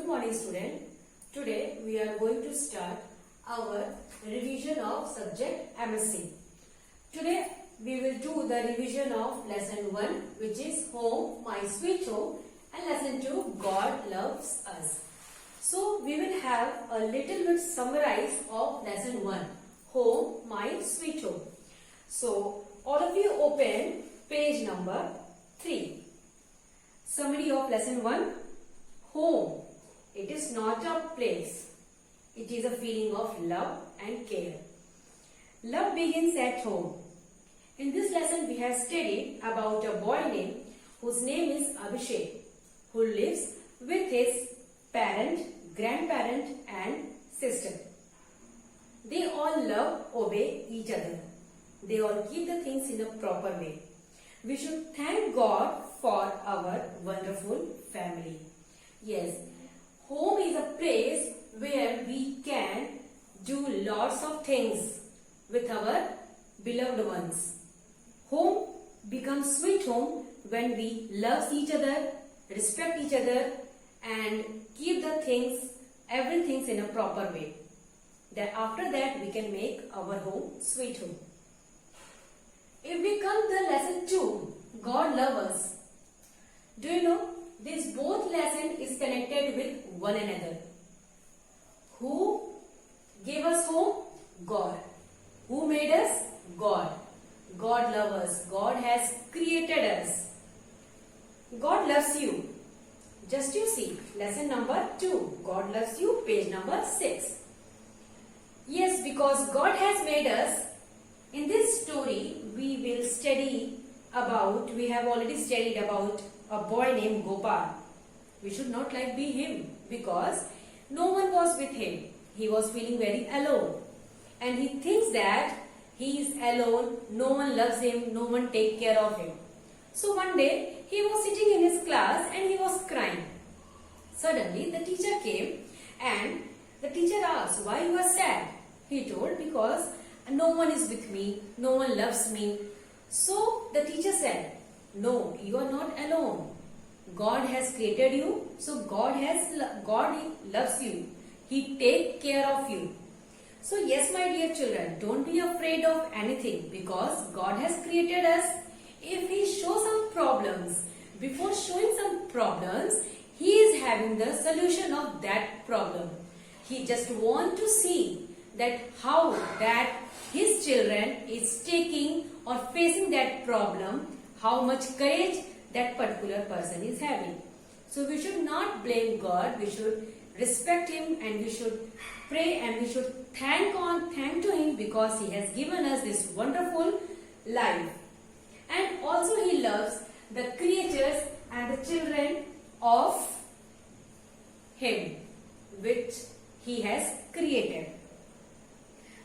Good morning student. Today we are going to start our revision of subject MSc. Today we will do the revision of lesson 1, which is Home, My Sweet Home, and lesson 2, God Loves Us. So we will have a little bit summarize of lesson 1, Home, My Sweet Home. So all of you open page number 3. Summary of lesson 1. Home. It is not a place. It is a feeling of love and care. Love begins at home. In this lesson we have studied about a boy whose name is Abhishek, who lives with his parent, grandparent and sister. They all love, obey each other. They all keep the things in a proper way. We should thank God for our wonderful family. Yes, home is a place where we can do lots of things with our beloved ones. Home becomes sweet home when we love each other, respect each other and keep the things, everything in a proper way. Then after that we can make our home sweet home. If we come to lesson 2, God loves us. Do you know this both lesson is connected with one another. Who gave us home? God. Who made us? God. God loves us. God has created us. God loves you. Just you see, lesson number 2. God loves you, page number 6. Yes, because God has made us. In this story, we will study about, we have already studied about a boy named Gopal. We should not be him because no one was with him. He was feeling very alone. And he thinks that he is alone, no one loves him, no one takes care of him. So one day, he was sitting in his class and he was crying. Suddenly, the teacher came and the teacher asked, why you are sad? He told, because no one is with me, no one loves me. So the teacher said, no, you are not alone. God has created you, so God loves you. He takes care of you. So yes, my dear children, don't be afraid of anything because God has created us. If He shows some problems, before showing some problems, He is having the solution of that problem. He just wants to see that how that His children is taking or facing that problem, how much courage that particular person is having. So we should not blame God, we should respect Him and we should pray and we should thank to Him because He has given us this wonderful life. And also He loves the creatures and the children of Him which He has created.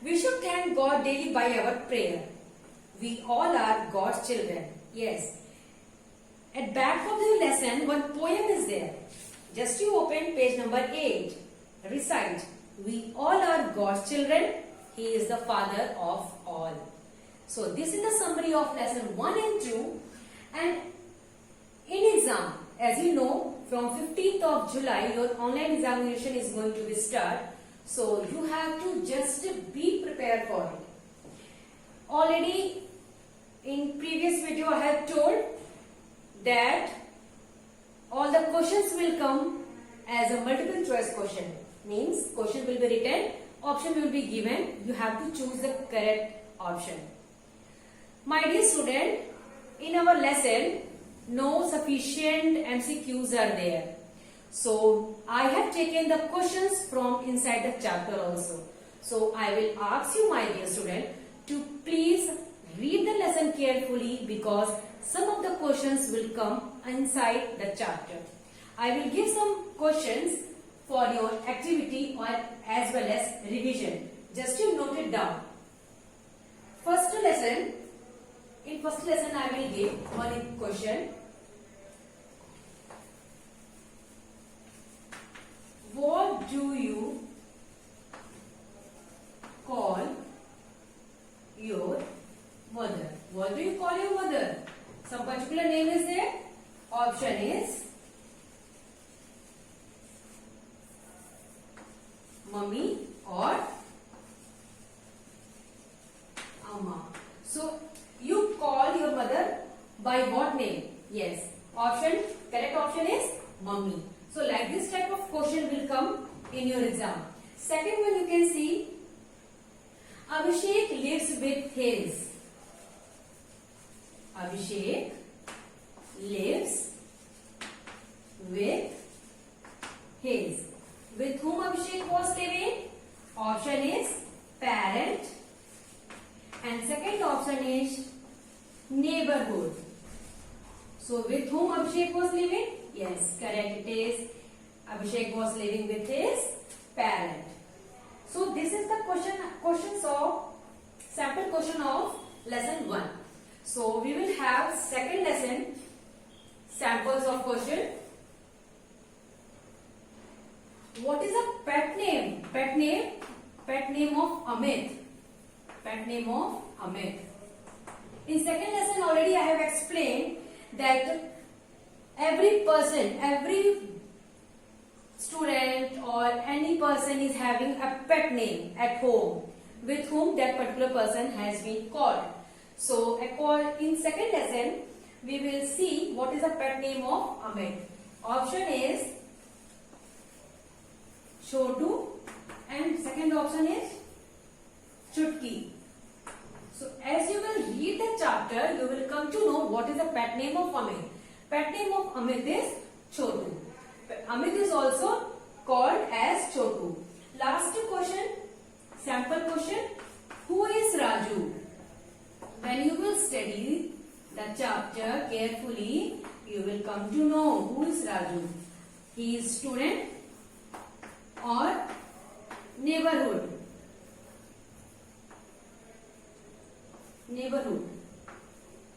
We should thank God daily by our prayer. We all are God's children. Yes. At back of the lesson, one poem is there. Just you open page number 8. Recite. We all are God's children. He is the Father of all. So this is the summary of lesson 1 and 2. And in exam, as you know, from 15th of July, your online examination is going to be start. So you have to just be prepared for it. Already in previous video I have told that all the questions will come as a multiple choice question. Means question will be written, option will be given, you have to choose the correct option. My dear student, in our lesson, no sufficient MCQs are there. So I have taken the questions from inside the chapter also. So I will ask you, my dear student, to please read the lesson carefully because some of the questions will come inside the chapter. I will give some questions for your activity or as well as revision. Just you note it down. First lesson, in first lesson I will give one question. What do you call your mother? What do you call your mother? Some particular name is there? Option is mummy or amma. So you call your mother by what name? Yes. Correct option is mummy. So like this type of question will come in your exam. Second one you can see, Abhishek lives with his. Abhishek lives with his. With whom Abhishek was living? Option is parent. And second option is neighborhood. So with whom Abhishek was living? Yes, correct. It is Abhishek was living with his parent. So this is the sample question of lesson 1. So we will have second lesson samples of question. What is a pet name? Pet name of Amit. Pet name of Amit. In second lesson already I have explained that every person, every student or any person is having a pet name at home with whom that particular person has been called. So in second lesson we will see what is the pet name of Amit. Option is Chotu and second option is Chutki. So as you will read the chapter, you will come to know what is the pet name of Amit. Pet name of Amit is Chotu. Amit is also called as Chotu. Last question, sample question. Who is Raju? When you will study the chapter carefully, you will come to know who is Raju. He is student or neighborhood.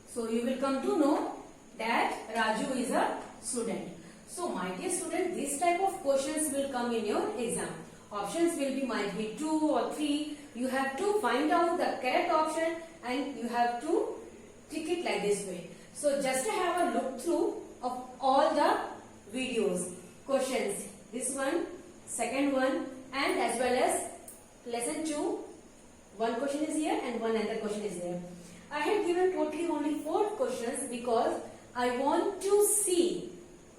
So you will come to know that Raju is a student. So my dear student, this type of questions will come in your exam. Options might be 2 or 3. You have to find out the correct option and you have to tick it like this way. So just to have a look through of all the videos, questions, this one, second one, and as well as lesson 2, one question is here and one other question is there. I have given totally only 4 questions because I want to see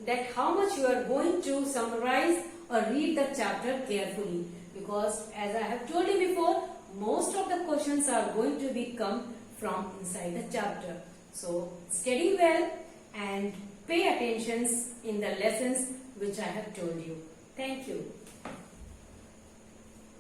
that how much you are going to summarize or read the chapter carefully, because as I have told you before, most of the questions are going to be come from inside the chapter. So study well and pay attention in the lessons which I have told you. Thank you.